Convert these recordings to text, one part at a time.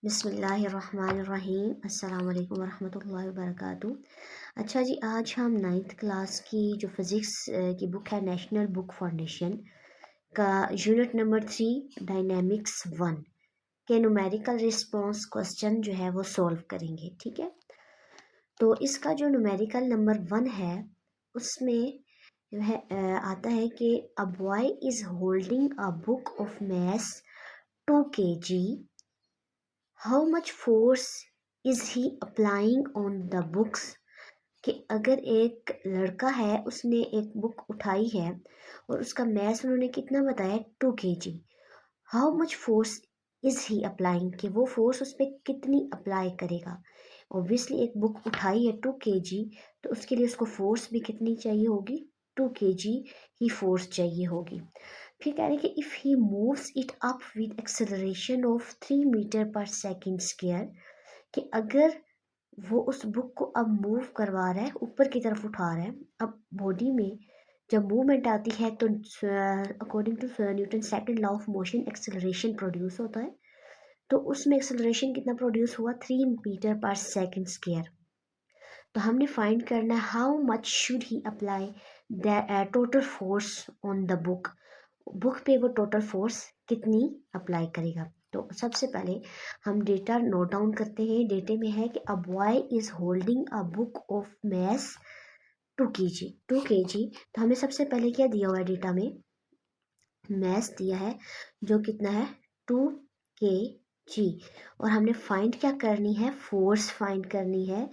बिस्मिल्लाहिर्रहमानिर्रहीम। अस्सलाम वालेकुम वरहमतुल्लाहि वबरकातुहू। अच्छा जी, आज हम 9th क्लास की जो फ़िज़िक्स की बुक है नेशनल बुक फाउंडेशन का यूनिट नंबर 3 डायनेमिक्स 1 के न्यूमेरिकल रिस्पांस क्वेश्चन जो है वो सॉल्व करेंगे। ठीक है, तो इसका जो न्यूमेरिकल नंबर 1 है उसमें वह आता है कि a boy is holding a book of maths 2 kg। How much force is he applying on the books. कि अगर एक लड़का है उसने एक बुक उठाई है और उसका मैथ उन्होंने कितना बताया 2 kg। How much force is he applying कि वो फोर्स उस पर कितनी अप्लाई करेगा। ऑब्वियसली एक बुक उठाई है 2 kg, तो उसके लिए उसको फोर्स भी कितनी चाहिए होगी, 2 kg ही फोर्स चाहिए होगी। फिर कह रहे हैं कि if he moves it up with acceleration of 3 metre per second square. कि अगर वो उस बुक को अब मूव करवा रहा है, ऊपर की तरफ उठा रहा है। अब बॉडी में जब मूवमेंट आती है तो according to Newton second law of motion acceleration produce होता है। तो उसमें एक्सेलरेशन कितना प्रोड्यूस हुआ, 3 मीटर पर सेकेंड स्क्वायर। तो हमने फाइंड करना है how much should he apply the total force on the book. Book पे वो टोटल फोर्स कितनी अप्लाई करेगा। तो सबसे पहले हम डेटा नोट डाउन करते हैं। डेटे में है कि a boy is holding a book of maths 2 kg। तो हमें सबसे पहले क्या दिया हुआ है डेटा में, मैथ्स दिया है जो कितना है 2 kg। और हमने फाइंड क्या करनी है, फोर्स फाइंड करनी है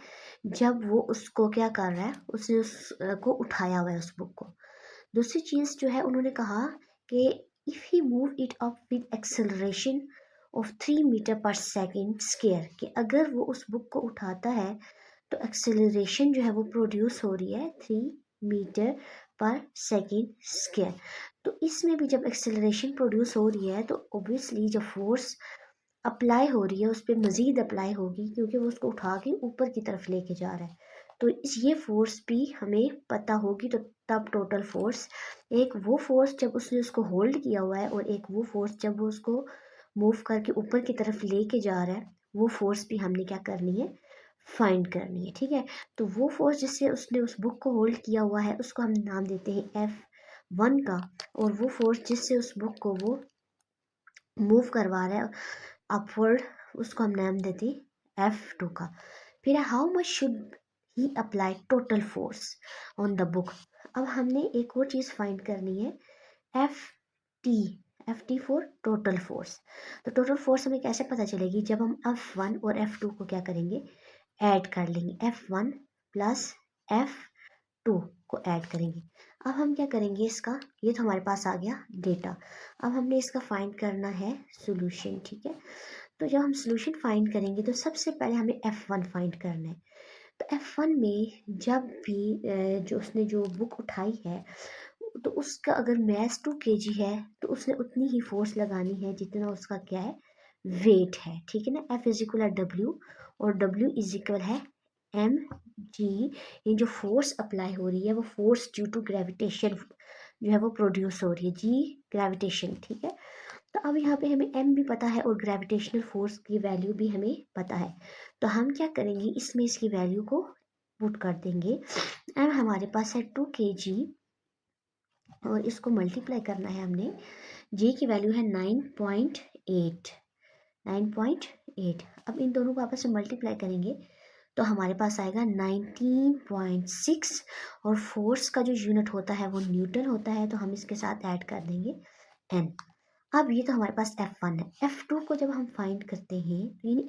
जब वो उसको क्या कर रहा है, उसने उसको उठाया हुआ है उस बुक को। दूसरी चीज़ जो है उन्होंने कहा कि if he move it up with acceleration of 3 metre per second square. कि अगर वो उस बुक को उठाता है तो एक्सेलरेशन जो है वो प्रोड्यूस हो रही है 3 मीटर पर सेकेंड स्क्वायर। तो इसमें भी जब एक्सेलरेशन प्रोड्यूस हो रही है तो ऑब्वियसली जब फोर्स अप्लाई हो रही है उस पर मज़ीद अप्लाई होगी, क्योंकि वो उसको उठा के ऊपर की तरफ लेके जा रहा है। तो ये फोर्स भी हमें पता होगी। तो तब टोटल फोर्स, एक वो फोर्स जब उसने उसको होल्ड किया हुआ है और एक वो फोर्स जब वो उसको मूव करके ऊपर की तरफ लेके जा रहा है, वो फोर्स भी हमने क्या करनी है, फाइंड करनी है। ठीक है, तो वो फोर्स जिससे उसने उस बुक को होल्ड किया हुआ है उसको हम नाम देते हैं F1 का। और वो फोर्स जिससे उस बुक को वो मूव करवा रहा है अपवर्ड, उसको हम नाम देते हैं F2 का। फिर how much should he apply total force on the book. अब हमने एक और चीज़ फाइंड करनी है, FT। FT for total force. तो टोटल फोर्स हमें कैसे पता चलेगी, जब हम F1 और F2 को क्या करेंगे, ऐड कर लेंगे। F1 प्लस F2 को ऐड करेंगे। अब हम क्या करेंगे, इसका ये तो हमारे पास आ गया डेटा। अब हमने इसका फाइंड करना है सोल्यूशन। ठीक है, तो जब हम सोल्यूशन फाइंड करेंगे तो सबसे पहले हमें F1 फाइंड करना है। तो F1 में जब भी जो उसने जो बुक उठाई है तो उसका अगर मैथ 2 kg है तो उसने उतनी ही फोर्स लगानी है जितना उसका क्या है, वेट है। ठीक है ना, F इज इक्वल है W और W इज इक्वल है mg। ये जो फोर्स अप्लाई हो रही है वो फोर्स ड्यू टू ग्रेविटेशन जो है वो प्रोड्यूस हो रही है, जी ग्रेविटेशन। ठीक है, तो अब यहाँ पे हमें m भी पता है और ग्रेविटेशनल फोर्स की वैल्यू भी हमें पता है। तो हम क्या करेंगे, इसमें इसकी वैल्यू को पुट कर देंगे। अब हमारे पास है 2 kg और इसको मल्टीप्लाई करना है हमने, g की वैल्यू है 9.8। 9.8। अब इन दोनों को आपस में मल्टीप्लाई करेंगे तो हमारे पास आएगा 19.6। और फोर्स का जो यूनिट होता है वो न्यूटन होता है, तो हम इसके साथ ऐड कर देंगे n। अब ये तो हमारे पास F1 है। F2 को जब हम फाइंड करते हैं तो यानी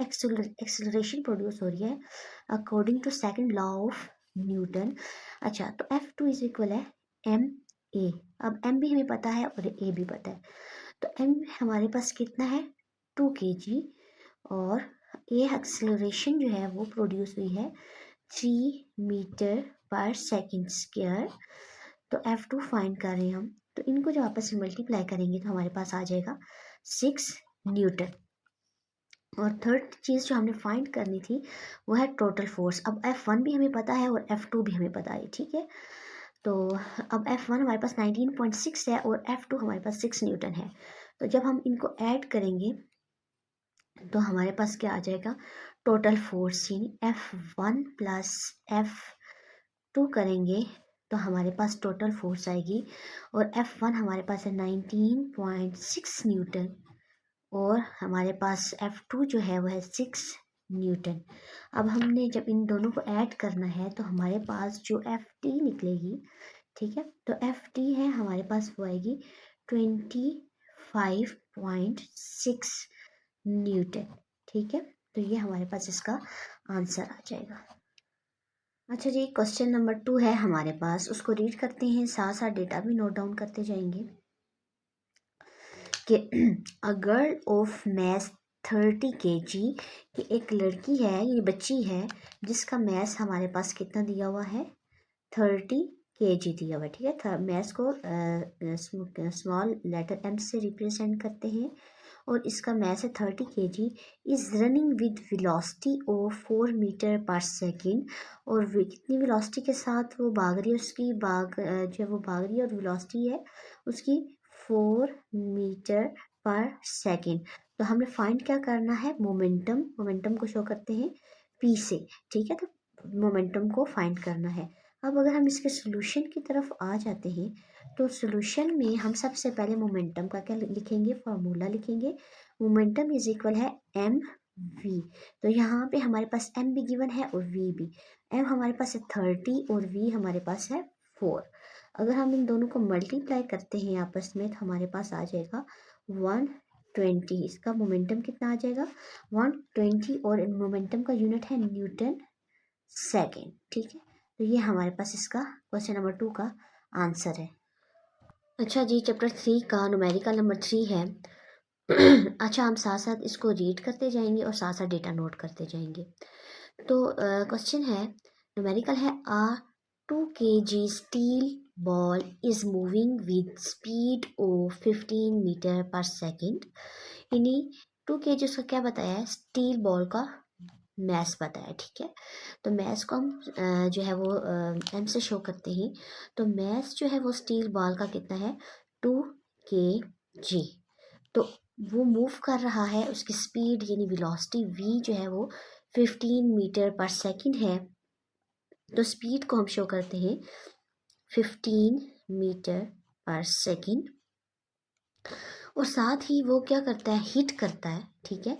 एक्सेलरेशन प्रोड्यूस हो रही है according to second law of Newton. अच्छा, तो F2 इज इक्वल है ma। अब m भी हमें पता है और a भी पता है, तो m हमारे पास कितना है 2 kg। और ये एक्सेलरेशन जो है वो प्रोड्यूस हुई है 3 मीटर पर सेकेंड स्क्वायर। तो F2 फाइंड कर रहे हैं हम, तो इनको जब आपस में मल्टीप्लाई करेंगे तो हमारे पास आ जाएगा 6 न्यूटन। और थर्ड चीज़ जो हमने फाइंड करनी थी वो है टोटल फोर्स। अब F1 भी हमें पता है और F2 भी हमें पता है। ठीक है, तो अब F1 हमारे पास 19.6 है और F2 हमारे पास 6 न्यूटन है। तो जब हम इनको ऐड करेंगे तो हमारे पास क्या आ जाएगा, टोटल फोर्स यानी F1 प्लस F2 करेंगे तो हमारे पास टोटल फोर्स आएगी, और F1 हमारे पास है 19.6 न्यूटन, और हमारे पास F2 जो है वो है 6 न्यूटन। अब हमने जब इन दोनों को ऐड करना है तो हमारे पास जो Ft निकलेगी, ठीक है, तो Ft है हमारे पास वो आएगी 25.6 न्यूटन। ठीक है, तो ये हमारे पास इसका आंसर आ जाएगा। अच्छा जी, क्वेश्चन नंबर 2 है हमारे पास, उसको रीड करते हैं, साथ साथ डेटा भी नोट डाउन करते जाएंगे कि a girl of math 30 kg, कि एक लड़की है, ये बच्ची है जिसका मैथ हमारे पास कितना दिया हुआ है, 30 kg दिया हुआ है। ठीक है, मैथ को स्मॉल लेटर m से रिप्रेजेंट करते हैं, और इसका मैथ है 30 kg, is running with velocity of 4 metre per second, और कितनी वेलोसिटी के साथ वो भाग रही है, उसकी जो वो भाग रही है और वेलोसिटी है उसकी 4 मीटर पर सेकेंड। तो हमें फाइंड क्या करना है, मोमेंटम को शो करते हैं P से। ठीक है, तो मोमेंटम को फाइंड करना है। अब अगर हम इसके सोल्यूशन की तरफ आ जाते हैं तो सोल्यूशन में हम सबसे पहले मोमेंटम का क्या लिखेंगे, फार्मूला लिखेंगे। मोमेंटम इज इक्वल है एम वी, तो यहाँ पे हमारे पास एम भी गिवन है और वी भी। एम हमारे पास है 30 और वी हमारे पास है 4। अगर हम इन दोनों को मल्टीप्लाई करते हैं आपस में तो हमारे पास आ जाएगा 120। इसका मोमेंटम कितना आ जाएगा, 120, और मोमेंटम का यूनिट है न्यूटन सेकेंड। ठीक है, तो ये हमारे पास इसका क्वेश्चन नंबर 2 का आंसर है। अच्छा जी, चैप्टर 3 का न्यूमेरिकल नंबर 3 है। अच्छा, हम साथ साथ इसको रीड करते जाएंगे और साथ साथ डेटा नोट करते जाएंगे। तो क्वेश्चन है, न्यूमेरिकल है, a 2 kg steel ball is moving with speed of 15 metre per second. यानी 2 kg उसका क्या बताया है, स्टील बॉल का मैस बताया। ठीक है, तो मैस को हम जो है वो एम से शो करते हैं। तो मैस जो है वो स्टील बॉल का कितना है, 2 kg। तो वो मूव कर रहा है, उसकी स्पीड यानी वेलोसिटी v जो है वो 15 मीटर पर सेकंड है। तो स्पीड को हम शो करते हैं 15 मीटर पर सेकंड, और साथ ही वो क्या करता है, हिट करता है। ठीक है,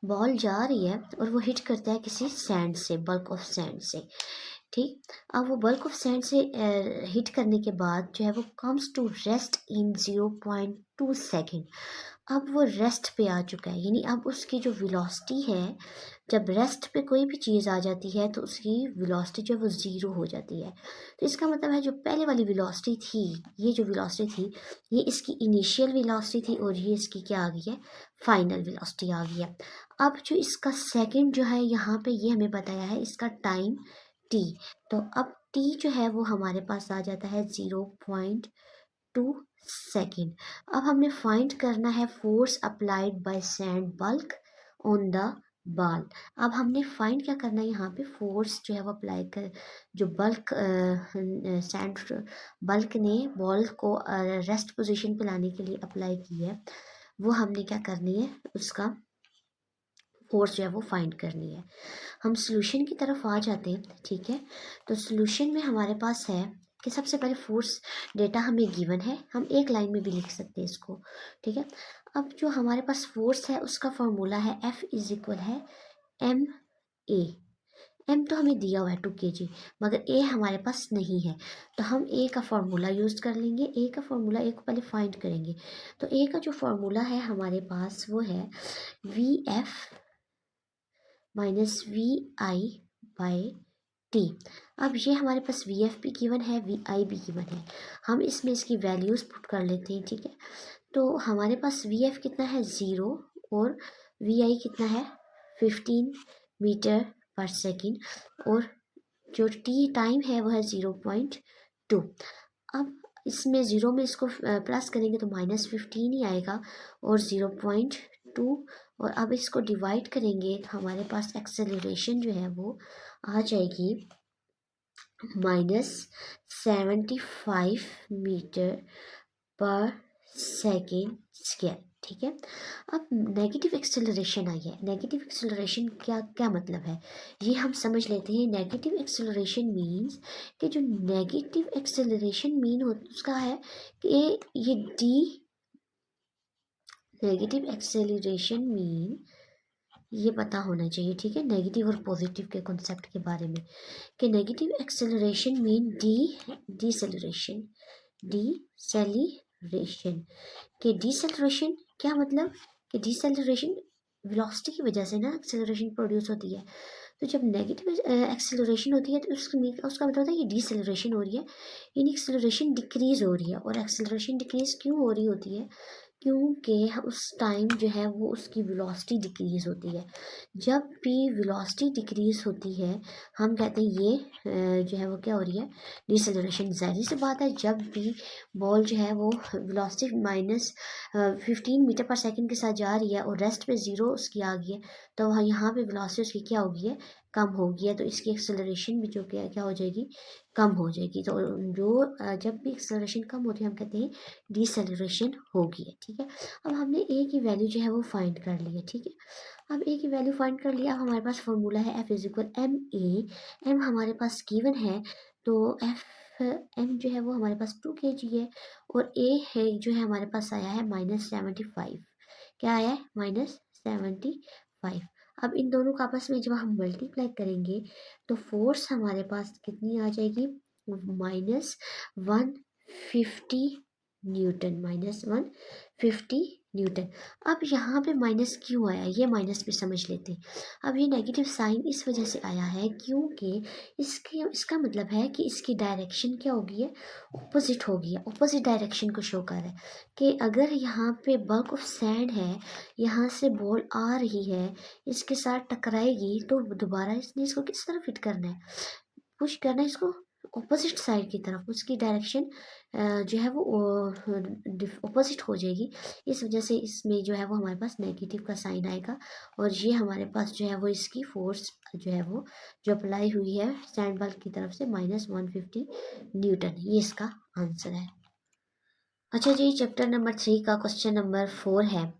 बॉल जा रही है और वो हिट करता है किसी सैंड से, बल्क ऑफ सैंड से। ठीक, अब वो बल्क ऑफ सैंड से हिट करने के बाद जो है वो comes to rest in 0.2 second. अब वो रेस्ट पे आ चुका है, यानी अब उसकी जो वेलोसिटी है, जब रेस्ट पे कोई भी चीज़ आ जाती है तो उसकी वेलोसिटी जो है वो ज़ीरो हो जाती है। तो इसका मतलब है जो पहले वाली वेलोसिटी थी, ये जो वेलोसिटी थी, ये इसकी इनिशियल वेलोसिटी थी, और ये इसकी क्या आ गई है, फाइनल वेलोसिटी आ गई है। अब जो इसका सेकंड जो है यहाँ पे ये हमें बताया है इसका टाइम t, तो अब t जो है वो हमारे पास आ जाता है 0.2 सेकेंड। अब हमने फाइंड करना है force applied by sand bulk on the ball. अब हमने फाइंड क्या करना है, यहाँ पे फोर्स जो है वो अप्लाई कर, जो बल्क सैंड बल्क ने बॉल को रेस्ट पोजीशन पे लाने के लिए अप्लाई की है, वो हमने क्या करनी है, उसका फोर्स जो है वो फाइंड करनी है। हम सॉल्यूशन की तरफ आ जाते हैं। ठीक है, तो सॉल्यूशन में हमारे पास है कि सबसे पहले फोर्स डेटा हमें गिवन है, हम एक लाइन में भी लिख सकते हैं इसको। ठीक है, अब जो हमारे पास फोर्स है उसका फॉर्मूला है F इज इक्वल है एम ए। एम तो हमें दिया हुआ है 2 kg, मगर ए हमारे पास नहीं है, तो हम ए का फॉर्मूला यूज़ कर लेंगे। ए का फॉर्मूला, ए को पहले फाइंड करेंगे। तो ए का जो फॉर्मूला है हमारे पास वो है VF माइनस VI/T। अब ये हमारे पास VF भी गिवन है, VI भी गिवन है, हम इसमें इसकी वैल्यूज़ पुट कर लेते हैं। ठीक है, तो हमारे पास VF कितना है 0, और VI कितना है 15 मीटर पर सेकेंड, और जो T टाइम है वो है 0.2। अब इसमें 0 में इसको प्लस करेंगे तो -15 ही आएगा, और 0.2, और अब इसको डिवाइड करेंगे तो हमारे पास एक्सेलरेशन जो है वो आ जाएगी -75 मीटर पर सेकेंड स्क्वायर। ठीक है। अब नेगेटिव एक्सेलरेशन आई है। नेगेटिव एक्सेलरेशन क्या क्या मतलब है ये हम समझ लेते हैं। नेगेटिव एक्सेलरेशन मीन्स कि जो नेगेटिव एक्सेलरेशन मीन हो उसका है कि ये डी नेगेटिव एक्सेलरेशन मीन ये पता होना चाहिए, ठीक है, नेगेटिव और पॉजिटिव के कॉन्सेप्ट के बारे में कि negative acceleration mean deceleration deceleration कि डीसेलरेशन क्या मतलब कि डीसेलरेशन वेलोसिटी की वजह से ना एक्सेलरेशन प्रोड्यूस होती है। तो जब नेगेटिव एक्सेलरेशन होती है तो उसका मतलब होता है कि डीसेलरेशन हो रही है, यानी एक्सेलरेशन डिक्रीज हो रही है। और एक्सेलरेशन डिक्रीज क्यों हो रही होती है? क्योंकि उस टाइम जो है वो उसकी वेलोसिटी डिक्रीज होती है। जब भी वेलोसिटी डिक्रीज होती है हम कहते हैं ये जो है वो क्या हो रही है, डिसेलरेशन। जाहिर सी बात है जब भी बॉल जो है वो वेलोसिटी माइनस 15 मीटर पर सेकंड के साथ जा रही है और रेस्ट पे ज़ीरो उसकी आ गई है, तो वहाँ यहाँ पे वेलोसिटी उसकी क्या होगी है, कम होगी है। तो इसकी एक्सेलरेशन भी जो क्या हो जाएगी, कम हो जाएगी। तो जो जब भी एक्सेलरेशन कम होती है हम कहते हैं डिसेलरेशन होगी है, ठीक है। अब हमने ए की वैल्यू जो है वो फाइंड कर ली है, ठीक है। अब ए की वैल्यू फाइंड कर लिया। अब हमारे पास फॉर्मूला है F is equal M A. M हमारे पास गिवन है तो एफ एम जो है वो हमारे पास 2 kg है और ए है जो है हमारे पास आया है -75। क्या आया है? -75। अब इन दोनों का आपस में जब हम मल्टीप्लाई करेंगे तो फोर्स हमारे पास कितनी आ जाएगी, -150 न्यूटन, -150 न्यूटन। अब यहाँ पे माइनस क्यों आया, ये माइनस भी समझ लेते हैं। अब ये नेगेटिव साइन इस वजह से आया है क्योंकि इसका मतलब है कि इसकी डायरेक्शन क्या होगी है, ऑपोजिट होगी है। ऑपोजिट डायरेक्शन को शो कर रहा है कि अगर यहाँ पे बल्क ऑफ सैंड है, यहाँ से बॉल आ रही है, इसके साथ टकराएगी तो दोबारा इसने इसको किस तरफ हिट करना है, पुश करना है इसको ऑपोजिट साइड की तरफ। उसकी डायरेक्शन जो है वो ऑपोजिट हो जाएगी। इस वजह से इसमें जो है वो हमारे पास नेगेटिव का साइन आएगा और ये हमारे पास जो है वो इसकी फोर्स जो है वो जो अप्लाई हुई है सैंड बल्क की तरफ से -150 न्यूटन। ये इसका आंसर है। अच्छा जी, चैप्टर नंबर 3 का क्वेश्चन नंबर 4 है।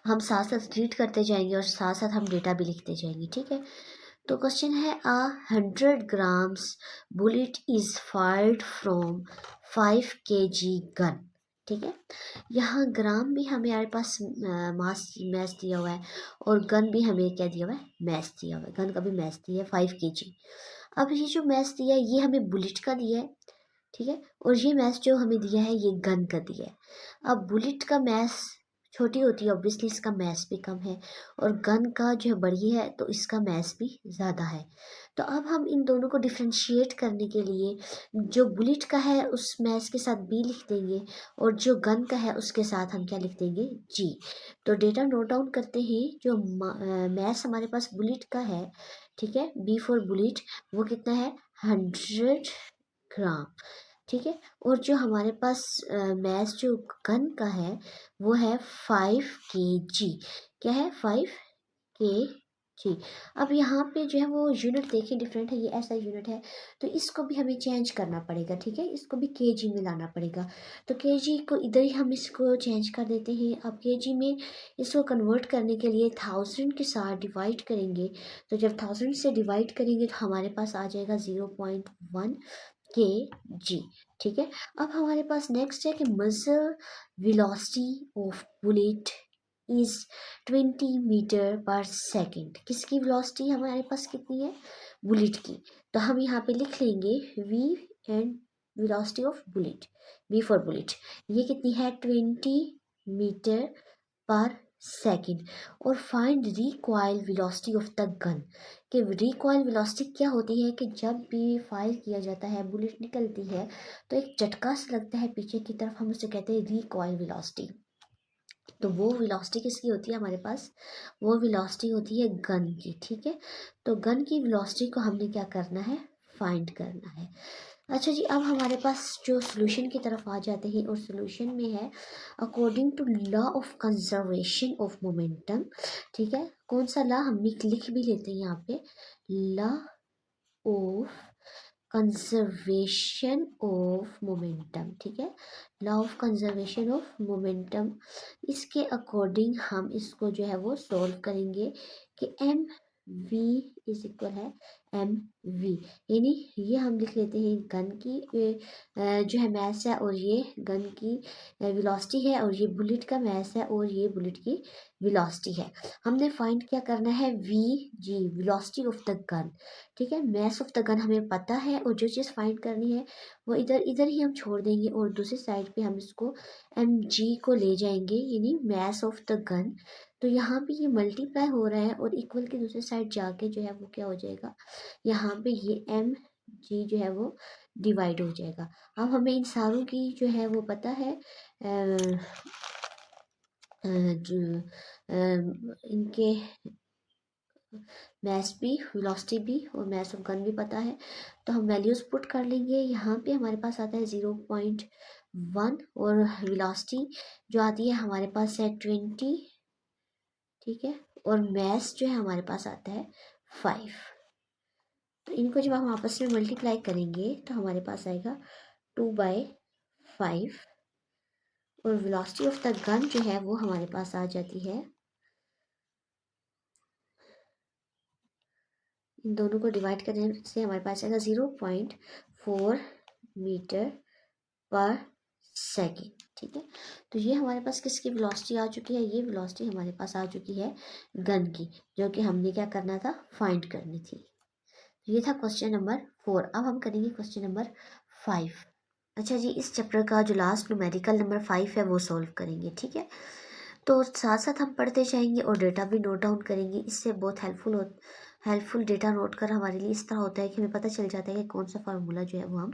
हम साथ साथ रीड करते जाएंगे और साथ साथ हम डेटा भी लिखते जाएंगे, ठीक है। तो क्वेश्चन है 100 grams bullet is fired from 5 kg gun, ठीक है। यहाँ ग्राम भी हमारे पास मास मैस दिया हुआ है और गन भी हमें क्या दिया हुआ है, मैस दिया हुआ है। गन का भी मैस दिया है 5 kg। अब ये जो मैस दिया है ये हमें बुलेट का दिया है, ठीक है, और ये मैस जो हमें दिया है ये गन का दिया है। अब बुलेट का मैस छोटी होती है ऑब्वियसली इसका मैस भी कम है और गन का जो बड़ी है तो इसका मैस भी ज़्यादा है। तो अब हम इन दोनों को डिफ्रेंशिएट करने के लिए जो बुलेट का है उस मैस के साथ बी लिख देंगे और जो गन का है उसके साथ हम क्या लिख देंगे, जी। तो डेटा नोट डाउन करते हैं। जो मैस हमारे पास बुलेट का है, ठीक है, बी फॉर बुलेट, वो कितना है 100 ग्राम, ठीक है। और जो हमारे पास मैस जो गन का है वो है 5 kg। क्या है, 5 kg। अब यहाँ पे जो है वो यूनिट देखिए डिफरेंट है, ये ऐसा यूनिट है तो इसको भी हमें चेंज करना पड़ेगा, ठीक है, इसको भी kg में लाना पड़ेगा। तो kg को इधर ही हम इसको चेंज कर देते हैं। अब kg में इसको कन्वर्ट करने के लिए 1000 के साथ डिवाइड करेंगे। तो जब 1000 से डिवाइड करेंगे तो हमारे पास आ जाएगा 0.1 kg, ठीक है। अब हमारे पास नेक्स्ट है कि muzzle velocity of bullet is 20 metre per second. किसकी वेलोसिटी हमारे पास कितनी है, बुलेट की। तो हम यहाँ पे लिख लेंगे v and velocity of bullet, v for bullet, ये कितनी है 20 मीटर पर सेकेंड। और find recoil velocity of the gun. कि रिकॉइल वेलोसिटी क्या होती है कि जब भी फायर किया जाता है बुलेट निकलती है तो एक झटका सा लगता है पीछे की तरफ, हम उसे कहते हैं रिकॉइल वेलोसिटी। तो वो वेलोसिटी किसकी होती है हमारे पास, वो वेलोसिटी होती है गन की, ठीक है। तो गन की वेलोसिटी को हमने क्या करना है, फाइंड करना है। अच्छा जी, अब हमारे पास जो सोल्यूशन की तरफ आ जाते हैं और सोल्यूशन में है according to law of conservation of momentum, ठीक है। कौन सा लॉ हम लिख भी लेते हैं यहाँ पे, law of conservation of momentum, ठीक है, law of conservation of momentum. इसके अकॉर्डिंग हम इसको जो है वो सॉल्व करेंगे कि एम वी इज इक्वल है एम वी, यानी ये हम लिख लेते हैं गन की जो है मैस है, और ये गन की वेलोसिटी है, और ये बुलेट का मैस है, और ये बुलेट की वेलोसिटी है। हमने फाइंड क्या करना है, we ji, velocity of the gun, ठीक है। मैस ऑफ द गन हमें पता है, और जो चीज़ फाइंड करनी है वो इधर इधर ही हम छोड़ देंगे, और दूसरी साइड पे हम इसको एम जी को ले जाएंगे, यानी मैस ऑफ द गन। तो यहाँ पे ये मल्टीप्लाई हो रहा है, और इक्वल की दूसरी साइड जाके जो है वो क्या हो जाएगा, यहाँ पे ये एम जी जो है वो डिवाइड हो जाएगा। अब हमें इन सारों की जो है वो पता है, जो इनके मैस भी, वेलोसिटी भी, और मैस ऑफ गन भी पता है। तो हम वैल्यूज पुट कर लेंगे। यहाँ पे हमारे पास आता है 0.1, और वेलोसिटी जो आती है हमारे पास है 20, ठीक है, और मैस जो है हमारे पास आता है 5। तो इनको जब हम आपस में मल्टीप्लाई करेंगे तो हमारे पास आएगा 2/5, और वेलोसिटी ऑफ द गन जो है वो हमारे पास आ जाती है, इन दोनों को डिवाइड करने से हमारे पास आएगा 0.4 मीटर पर सेकेंड, ठीक है। तो ये हमारे पास किसकी वेलोसिटी आ चुकी है, ये वेलोसिटी हमारे पास आ चुकी है गन की, जो कि हमने क्या करना था, फाइंड करनी थी। ये था क्वेश्चन नंबर 4। अब हम करेंगे क्वेश्चन नंबर 5। अच्छा जी, इस चैप्टर का जो लास्ट न्यूमेरिकल नंबर 5 है वो सॉल्व करेंगे, ठीक है। तो साथ साथ हम पढ़ते जाएंगे और डेटा भी नोट डाउन करेंगे। इससे बहुत हेल्पफुल डेटा नोट कर हमारे लिए इस तरह होता है कि हमें पता चल जाता है कि कौन सा फार्मूला जो है वो हम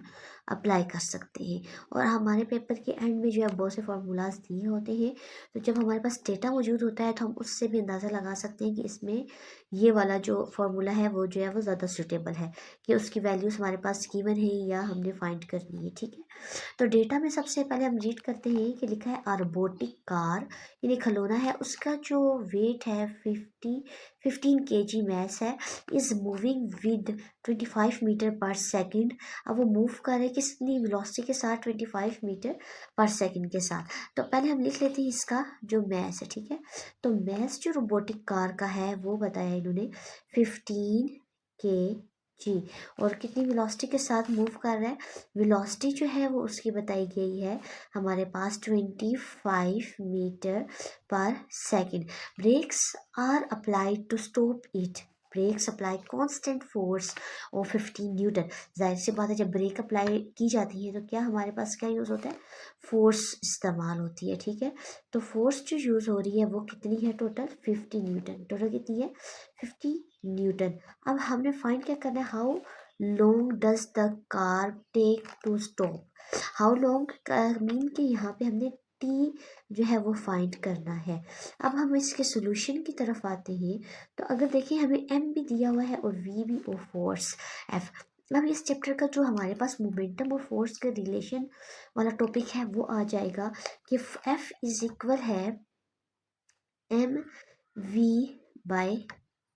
अप्लाई कर सकते हैं। और हमारे पेपर के एंड में जो है बहुत से फार्मूलाज दिए होते हैं, तो जब हमारे पास डेटा मौजूद होता है तो हम उससे भी अंदाज़ा लगा सकते हैं कि इसमें ये वाला जो फार्मूला है वो जो है वो ज़्यादा सूटेबल है, कि उसकी वैल्यूज़ हमारे पास गिवन है या हमने फाइंड करनी है, ठीक है। तो डेटा में सबसे पहले हम रीड करते हैं कि लिखा है रोबोटिक कार, यानी खिलौना है, उसका जो वेट है 15 kg मैस है, is moving with 25 metre per second. अब वो मूव कर रहे कितनी वेलोसिटी के साथ, 25 मीटर पर सेकेंड के साथ। तो पहले हम लिख लेते हैं इसका जो मैस है, ठीक है। तो मैस जो रोबोटिक कार का है वो बताया इन्होंने 15 kg, और कितनी वेलोसिटी के साथ मूव कर रहा है, वेलोसिटी जो है वो उसकी बताई गई है हमारे पास 25 metre per second. Brakes are applied to stop it, brakes apply constant force of 15 newton. जाहिर सी बात है, जब ब्रेक अप्लाई की जाती है तो क्या हमारे पास क्या यूज़ होता है, फोर्स इस्तेमाल होती है, ठीक है। तो फोर्स जो यूज़ हो रही है वो कितनी है, टोटल 50 न्यूटन, टोटल कितनी है 50 न्यूटन। अब हमने फाइंड क्या करना है, how long does the car take to stop. How long mean कि यहाँ पे हमने टी जो है वो फाइंड करना है। अब हम इसके सोल्यूशन की तरफ आते हैं। तो अगर देखिए हमें एम भी दिया हुआ है और वी भी और फोर्स एफ। अब इस चैप्टर का जो हमारे पास मोमेंटम और फोर्स के रिलेशन वाला टॉपिक है वो आ जाएगा कि एफ इज इक्वल है एम वी बाय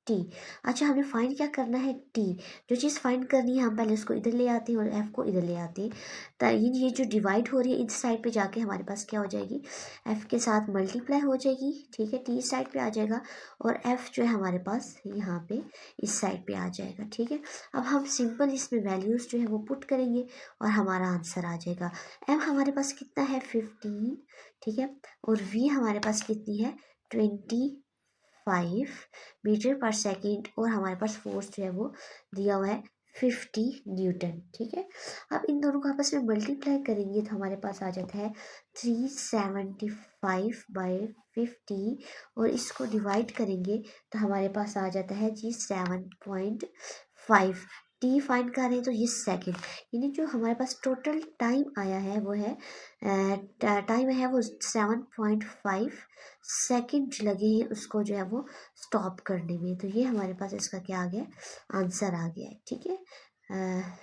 टी। अच्छा, हमें फाइंड क्या करना है, टी। जो चीज़ फाइंड करनी है हम पहले उसको इधर ले आते हैं और एफ को इधर ले आते हैं। तो ये जो डिवाइड हो रही है इस साइड पे जाके हमारे पास क्या हो जाएगी, एफ के साथ मल्टीप्लाई हो जाएगी, ठीक है, टी इस साइड पे आ जाएगा, और एफ जो है हमारे पास यहाँ पे इस साइड पे आ जाएगा, ठीक है। अब हम सिंपल इसमें वैल्यूज़ जो है वो पुट करेंगे और हमारा आंसर आ जाएगा। एम हमारे पास कितना है 15, ठीक है, और वी हमारे पास कितनी है 25 मीटर पर सेकेंड, और हमारे पास फोर्स जो है वो दिया हुआ है 50 न्यूटन, ठीक है। अब इन दोनों को आपस में मल्टीप्लाई करेंगे तो हमारे पास आ जाता है 375/50, और इसको डिवाइड करेंगे तो हमारे पास आ जाता है जी 7.5। टी फाइंड कर रहे हैं तो ये सेकेंड, यानी जो हमारे पास टोटल टाइम आया है वो है टाइम है वो 7.5 सेकेंड लगे हैं उसको जो है वो स्टॉप करने में। तो ये हमारे पास इसका क्या आ गया, आंसर आ गया है, ठीक है।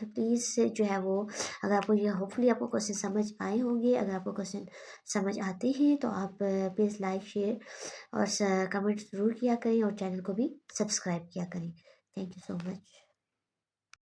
प्लीज़ जो है वो, अगर आपको ये होपफुली आपको क्वेश्चन समझ आए होंगे, अगर आपको क्वेश्चन समझ आते हैं तो आप प्लीज़ लाइक शेयर और कमेंट ज़रूर किया करें, और चैनल को भी सब्सक्राइब किया करें। Thank you so much.